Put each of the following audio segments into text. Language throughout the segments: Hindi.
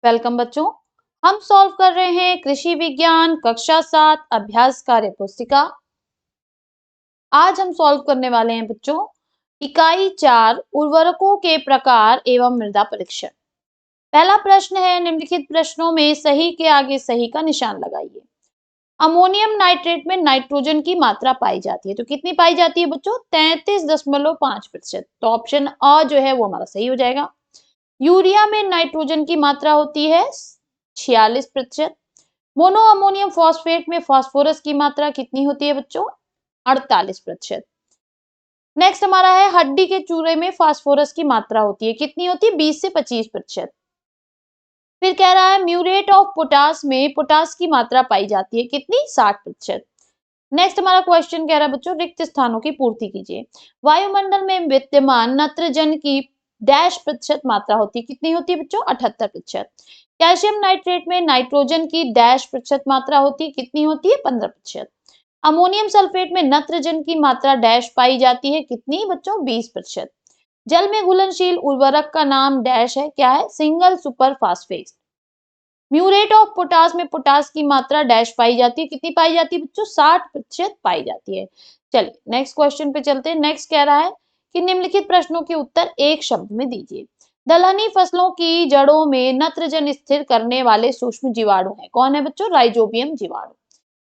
वेलकम बच्चों। हम सॉल्व कर रहे हैं कृषि विज्ञान कक्षा 7 अभ्यास कार्य पुस्तिका। आज हम सॉल्व करने वाले हैं बच्चों इकाई 4 उर्वरकों के प्रकार एवं मृदा परीक्षण। पहला प्रश्न है, निम्नलिखित प्रश्नों में सही के आगे सही का निशान लगाइए। अमोनियम नाइट्रेट में नाइट्रोजन की मात्रा पाई जाती है, तो कितनी पाई जाती है बच्चों? 33.5%। तो ऑप्शन अ जो है वो हमारा सही हो जाएगा। यूरिया में नाइट्रोजन की मात्रा होती है 46%। मोनो अमोनियम फॉस्फेट में फास्फोरस की मात्रा कितनी होती है बच्चों? 48%। नेक्स्ट हमारा है हड्डी के चूरे में फास्फोरस की मात्रा होती है, कितनी होती है? 20 से 25%। फिर कह रहा है म्यूरेट ऑफ पोटास में पोटास की मात्रा पाई जाती है, कितनी? 60%। नेक्स्ट हमारा क्वेश्चन कह रहा है बच्चों रिक्त स्थानों की पूर्ति कीजिए। वायुमंडल में विद्यमान नाइट्रोजन की डैश प्रतिशत मात्रा होती है, कितनी होती है बच्चों? 78%। कैल्शियम नाइट्रेट में नाइट्रोजन की डैश प्रतिशत मात्रा होती है, कितनी होती है? 15%। अमोनियम सल्फेट में नाइट्रोजन की मात्रा डैश पाई जाती है, कितनी बच्चों? 20%। जल में घुलनशील उर्वरक का नाम डैश है, क्या है? Single super phosphate. Muriate of potash में पोटास की मात्रा डैश पाई जाती है, कितनी पाई जाती है बच्चों? 60% पाई जाती है। चलिए नेक्स्ट क्वेश्चन पे चलते हैं। नेक्स्ट कह रहा है कि निम्नलिखित प्रश्नों के उत्तर एक शब्द में दीजिए। दलहनी फसलों की जड़ों में नाइट्रोजन स्थिर करने वाले सूक्ष्म जीवाणु हैं, कौन है बच्चों? राइजोबियम जीवाणु।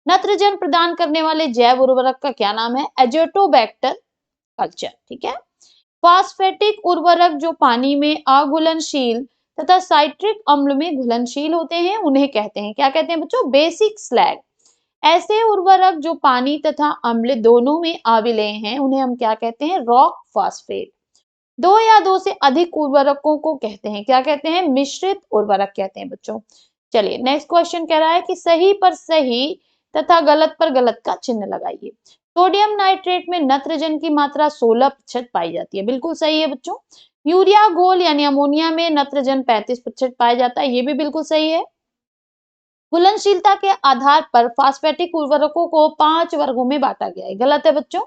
नाइट्रोजन प्रदान करने वाले जैव उर्वरक का क्या नाम है? Azotobacter culture. ठीक है। फास्फेटिक उर्वरक जो पानी में अघुलनशील तथा साइट्रिक अम्ल में घुलनशील होते हैं उन्हें कहते हैं, क्या कहते हैं बच्चों? Basic slag. ऐसे उर्वरक जो पानी तथा अम्ल दोनों में अविलेय हैं उन्हें हम क्या कहते हैं? Rock phosphate. दो या दो से अधिक उर्वरकों को कहते हैं, क्या कहते हैं? मिश्रित उर्वरक कहते हैं बच्चों। चलिए नेक्स्ट क्वेश्चन कह रहा है कि सही पर सही तथा गलत पर गलत का चिन्ह लगाइए। सोडियम नाइट्रेट में नाइट्रोजन की मात्रा 16% पाई जाती है, बिल्कुल सही है बच्चों। यूरिया घोल यानी अमोनिया में नाइट्रोजन 35% पाया जाता है, ये भी बिल्कुल सही है। घुलनशीलता के आधार पर फास्फेटिक उर्वरकों को 5 वर्गों में बांटा गया है, गलत है बच्चों।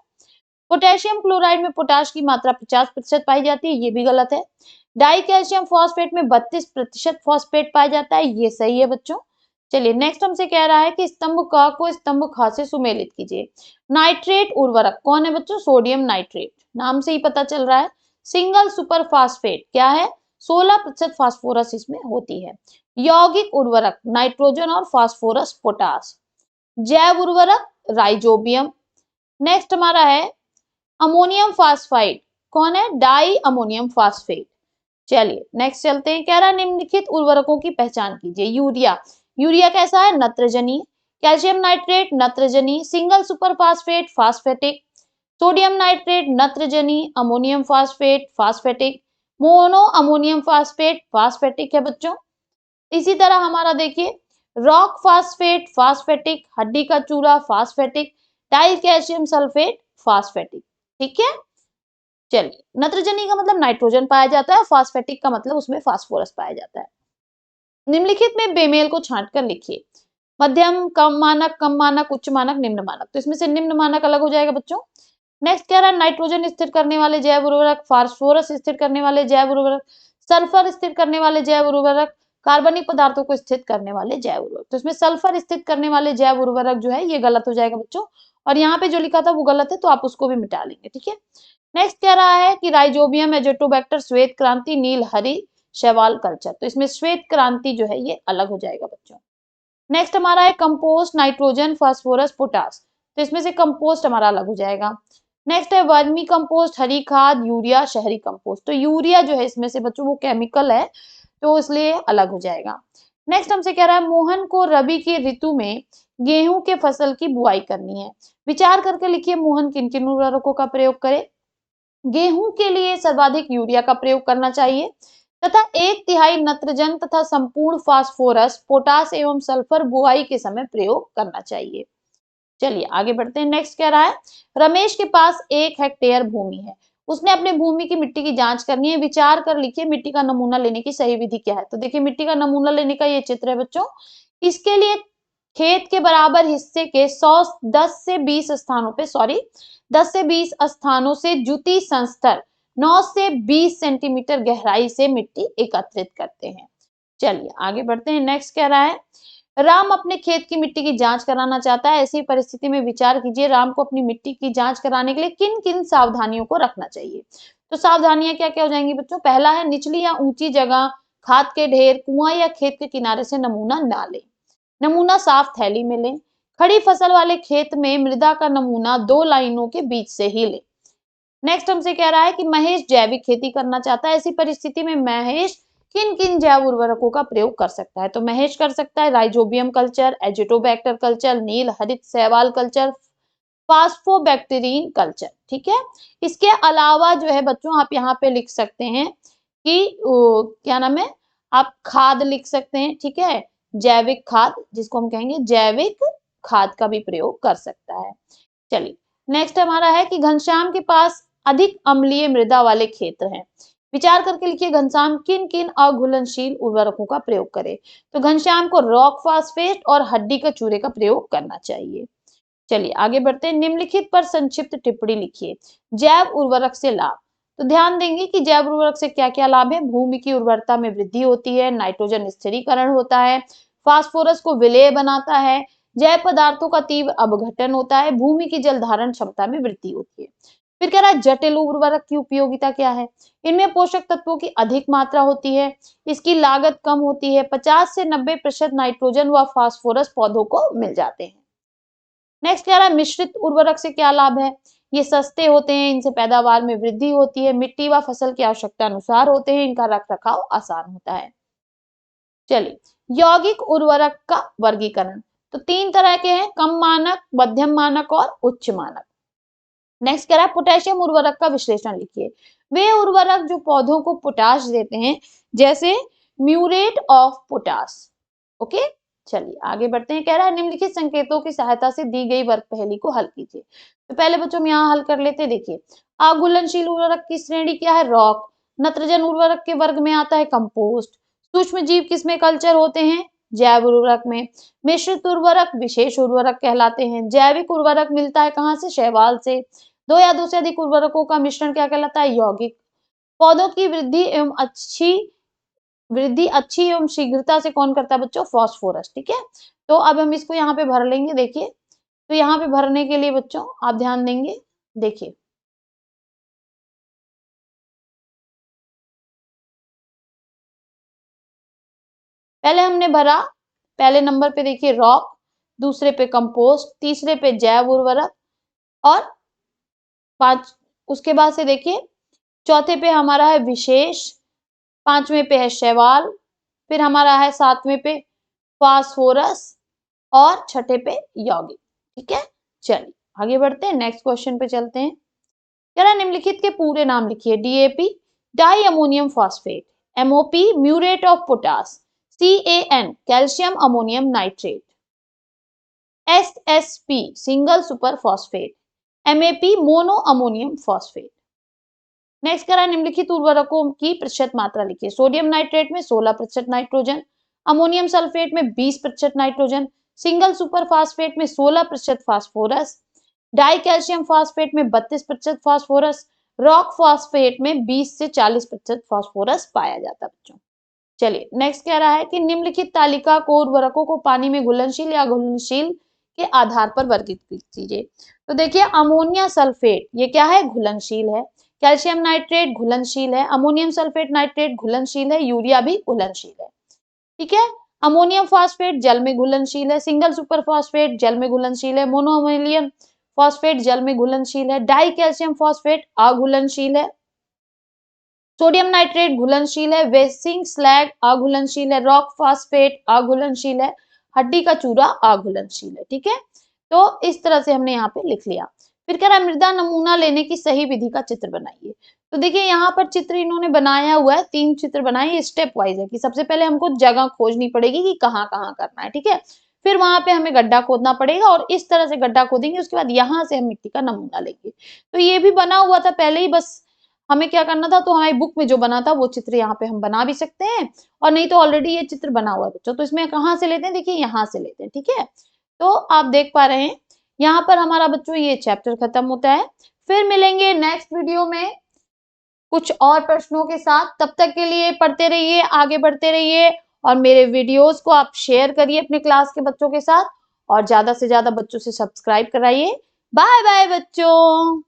पोटेशियम क्लोराइड में पोटाश की मात्रा 50% पाई जाती है, ये भी गलत है। डाई कैल्शियम फॉस्फेट में 32% फॉस्फेट पाया जाता है, ये सही है बच्चों। चलिए नेक्स्ट हमसे कह रहा है कि स्तंभ क को स्तंभ ख से सुमेलित कीजिए। नाइट्रेट उर्वरक कौन है बच्चों? सोडियम नाइट्रेट, नाम से ही पता चल रहा है। सिंगल सुपर फास्फेट क्या है? 16% फास्फोरस इसमें होती है। यौगिक उर्वरक नाइट्रोजन और फास्फोरस पोटास। जैव उर्वरक राइजोबियम। नेक्स्ट हमारा है अमोनियम फास्फाइड, कौन है? Di ammonium phosphate. चलिए नेक्स्ट चलते हैं। कह रहा है निम्नलिखित उर्वरकों की पहचान कीजिए। यूरिया, यूरिया कैसा है? नत्रजनी। कैल्शियम नाइट्रेट नत्रजनी। Single super phosphate phosphatic. Sodium nitrate नत्रजनी। Ammonium phosphate phosphatic. Mono ammonium phosphate phosphatic है बच्चों। इसी तरह हमारा देखिए रॉक फास्फेट फास्फेटिक, हड्डी का चूरा phosphatic, die calcium sulphate phosphatic. ठीक है। चलिए नत्रजनी का मतलब नाइट्रोजन पाया जाता है, फास्फेटिक का मतलब उसमें फास्फोरस पाया जाता है। निम्नलिखित में बेमेल को छांट कर लिखिए। मध्यम, कम मानक, उच्च मानक, निम्न मानक। तो इसमें से निम्न मानक अलग हो जाएगा बच्चों। नेक्स्ट कह रहा है नाइट्रोजन स्थिर करने वाले जैव उर्वरक, फास्फोरस स्थिर करने वाले जैव उर्वरक, सल्फर स्थिर करने वाले जैव उर्वरक, कार्बनिक पदार्थों को स्थिर करने वाले जैव उर्वरक। तो इसमें सल्फर स्थिर करने वाले जैव उर्वरक जो है ये गलत हो जाएगा बच्चों, और यहाँ पे जो लिखा था वो गलत है, तो आप उसको भी मिटा लेंगे। ठीक है। नेक्स्ट कह रहा है कि राइजोबियम, एजोटोबैक्टर, श्वेत क्रांति, नील हरी शैवाल कल्चर। तो इसमें श्वेत क्रांति जो है ये अलग हो जाएगा बच्चों। नेक्स्ट हमारा है कंपोस्ट, नाइट्रोजन, फास्फोरस, पोटास। तो इसमें से कंपोस्ट हमारा अलग हो जाएगा। नेक्स्ट है वर्मी कंपोस्ट, हरी खाद, यूरिया, शहरी कंपोस्ट। तो यूरिया जो है इसमें से बच्चों वो केमिकल है, तो इसलिए अलग हो जाएगा। नेक्स्ट हमसे कह रहा है मोहन को रबी की ऋतु में गेहूं के फसल की बुआई करनी है। विचार करके लिखिए मोहन किन किन उर्वरकों का प्रयोग करे। गेहूं के लिए सर्वाधिक यूरिया का प्रयोग करना चाहिए तथा 1/3 नाइट्रोजन तथा संपूर्ण फास्फोरस, पोटास एवं सल्फर बुआई के समय प्रयोग करना चाहिए। चलिए आगे बढ़ते हैं। नेक्स्ट कह रहा है रमेश के पास 1 हेक्टेयर भूमि है, उसने अपने भूमि की मिट्टी की जांच करनी है। विचार कर लिखिए मिट्टी का नमूना लेने की सही विधि क्या है। तो देखिए मिट्टी का नमूना लेने का ये चित्र है बच्चों। इसके लिए खेत के बराबर हिस्से के 10 से 20 स्थानों पे 10 से 20 स्थानों से जुती संस्तर 9 से 20 सेंटीमीटर गहराई से मिट्टी एकत्रित करते हैं। चलिए आगे बढ़ते हैं। नेक्स्ट कह रहा है, राम अपने खेत की मिट्टी की जांच कराना चाहता है। ऐसी परिस्थिति में विचार कीजिए, राम को अपनी मिट्टी की जांच कराने के लिए किन किन सावधानियों को रखना चाहिए। तो सावधानियां क्या क्या हो जाएंगी बच्चों। पहला है, निचली या ऊंची जगह, खाद के ढेर, कुआं या खेत के किनारे से नमूना ना लें। नमूना साफ थैली में लें। खड़ी फसल वाले खेत में मृदा का नमूना 2 लाइनों के बीच से ही लें। नेक्स्ट हमसे कह रहा है कि महेश जैविक खेती करना चाहता है। ऐसी परिस्थिति में महेश किन किन जैव उर्वरकों का प्रयोग कर सकता है। तो महेश कर सकता है राइजोबियम कल्चर, एजिटोबैक्टर कल्चर, नील हरित शैवाल कल्चर, फास्फोबैक्टीरियन कल्चर। ठीक है, इसके अलावा जो है बच्चों आप यहाँ पे लिख सकते हैं कि क्या नाम है, आप खाद लिख सकते हैं। ठीक है, जैविक खाद, जिसको हम कहेंगे जैविक खाद का भी प्रयोग कर सकता है। चलिए नेक्स्ट हमारा है कि घनश्याम के पास अधिक अम्लीय मृदा वाले क्षेत्र हैं। विचार करके लिखिए, घनश्याम किन किन अघुलनशील उर्वरकों का प्रयोग करे। तो घनश्याम को रॉक फास्फेट और हड्डी का चूरे का प्रयोग करना चाहिए। चलिए आगे बढ़ते हैं। निम्नलिखित पर संक्षिप्त टिप्पणी लिखिए। जैव उर्वरक से लाभ। तो ध्यान देंगे कि जैव उर्वरक से क्या क्या लाभ है। भूमि की उर्वरता में वृद्धि होती है, नाइट्रोजन स्थिरीकरण होता है, फास्फोरस को विलेय बनाता है, जैव पदार्थों का तीव्र अपघटन होता है, भूमि की जल धारण क्षमता में वृद्धि होती है। फिर कह रहा है जटिल उर्वरक की उपयोगिता क्या है। इनमें पोषक तत्वों की अधिक मात्रा होती है, इसकी लागत कम होती है, 50 से 90% नाइट्रोजन व फास्फोरस पौधों को मिल जाते हैं। नेक्स्ट कह रहा है मिश्रित उर्वरक से क्या लाभ है। ये सस्ते होते हैं, इनसे पैदावार में वृद्धि होती है, मिट्टी व फसल की आवश्यकता अनुसार होते हैं, इनका रख रखाव आसान होता है। चलिए यौगिक उर्वरक का वर्गीकरण। तो 3 तरह के हैं, कम मानक, मध्यम मानक और उच्च मानक। नेक्स्ट कह रहा है पोटेशियम उर्वरक का विश्लेषण लिखिए। वे उर्वरक जो पौधों को पोटाश देते हैं, जैसे म्यूरेट ऑफ पोटाश। ओके, चलिए आगे बढ़ते हैं। कह रहा है निम्नलिखित संकेतों की सहायता से दी गई वर्ग पहेली को हल कीजिए। तो पहले बच्चों हम यहाँ हल कर लेते हैं। देखिए, अघुलनशील उर्वरक की श्रेणी क्या है, रॉक। नत्रजन उर्वरक के वर्ग में आता है कंपोस्ट। सूक्ष्म जीव किसमें कल्चर होते हैं, जैव उर्वरक में। मिश्रित उर्वरक विशेष उर्वरक कहलाते हैं। जैविक उर्वरक मिलता है कहाँ से, शैवाल से। 2 या 2 से अधिक उर्वरकों का मिश्रण क्या कहलाता है, यौगिक। पौधों की वृद्धि अच्छी एवं शीघ्रता से कौन करता है बच्चों, फास्फोरस। ठीक है, तो अब हम इसको यहाँ पे भर लेंगे। देखिए, तो यहाँ पे भरने के लिए बच्चों आप ध्यान देंगे। देखिए, पहले हमने भरा, पहले नंबर पे देखिए रॉक, दूसरे पे कंपोस्ट, तीसरे पे जैव उर्वरक और 5, उसके बाद से देखिए चौथे पे हमारा है विशेष, 5वें पे है शैवाल, फिर हमारा है 7वें पे फास्फोरस और छठे पे यौगिक। ठीक है, चलिए आगे बढ़ते हैं, नेक्स्ट क्वेश्चन पे चलते हैं। कह रहा निम्नलिखित के पूरे नाम लिखिए। DAP di ammonium phosphate, MOP muriate of potash, CAN calcium ammonium nitrate, SSP single super phosphate, MAP mono ammonium phosphate. Next करा निम्नलिखित उर्वरकों की प्रतिशत मात्रा लिखिए। सोडियम नाइट्रेट में 16% नाइट्रोजन, अमोनियम सल्फेट में 20% नाइट्रोजन, सिंगल सुपर फास्फेट में 16% फास्फोरस, डाई कैल्शियम फास्फेट में 32% फास्फोरस, रॉक फास्फेट में 20 से 40% फास्फोरस पाया जाता है बच्चों। चलिए नेक्स्ट कह रहा है कि निम्नलिखित तालिका को उर्वरकों को पानी में घुलनशील या अघुलनशील के आधार पर वर्गीकृत कीजिए। तो देखिए अमोनिया सल्फेट ये क्या है, घुलनशील है। कैल्शियम नाइट्रेट घुलनशील है, अमोनियम सल्फेट नाइट्रेट घुलनशील है, यूरिया भी घुलनशील है। ठीक है, अमोनियम फास्फेट जल में घुलनशील है, सिंगल सुपर फास्फेट जल में घुलनशील है, मोनो अमोनियम फास्फेट जल में घुलनशील है, डाई कैल्शियम फास्फेट अघुलनशील है, सोडियम नाइट्रेट घुलनशील है, वेसिंग स्लैग अघुलनशील है, रॉक फास्फेट अघुलनशील है, हड्डी का चूरा अघुलनशील है। ठीक है, तो इस तरह से हमने यहाँ पे लिख लिया। फिर कह रहा है मृदा नमूना लेने की सही विधि का चित्र बनाइए। तो देखिए यहाँ पर चित्र इन्होंने बनाया हुआ है, 3 चित्र बनाए, ये स्टेप वाइज है कि सबसे पहले हमको जगह खोजनी पड़ेगी कि कहाँ कहाँ करना है। ठीक है, फिर वहां पे हमें गड्ढा खोदना पड़ेगा और इस तरह से गड्ढा खोदेंगे, उसके बाद यहाँ से हम मिट्टी का नमूना लेंगे। तो ये भी बना हुआ था पहले ही, बस हमें क्या करना था, तो हमारी बुक में जो बना था वो चित्र यहाँ पे हम बना भी सकते हैं, और नहीं तो ऑलरेडी ये चित्र बना हुआ है बच्चों। तो इसमें कहाँ से लेते हैं, देखिए यहाँ से लेते हैं। ठीक है, तो आप देख पा रहे हैं यहाँ पर हमारा बच्चों ये चैप्टर खत्म होता है। फिर मिलेंगे नेक्स्ट वीडियो में कुछ और प्रश्नों के साथ। तब तक के लिए पढ़ते रहिए, आगे बढ़ते रहिए और मेरे वीडियोस को आप शेयर करिए अपने क्लास के बच्चों के साथ और ज्यादा से ज्यादा बच्चों से सब्सक्राइब कराइए। बाय बाय बच्चों।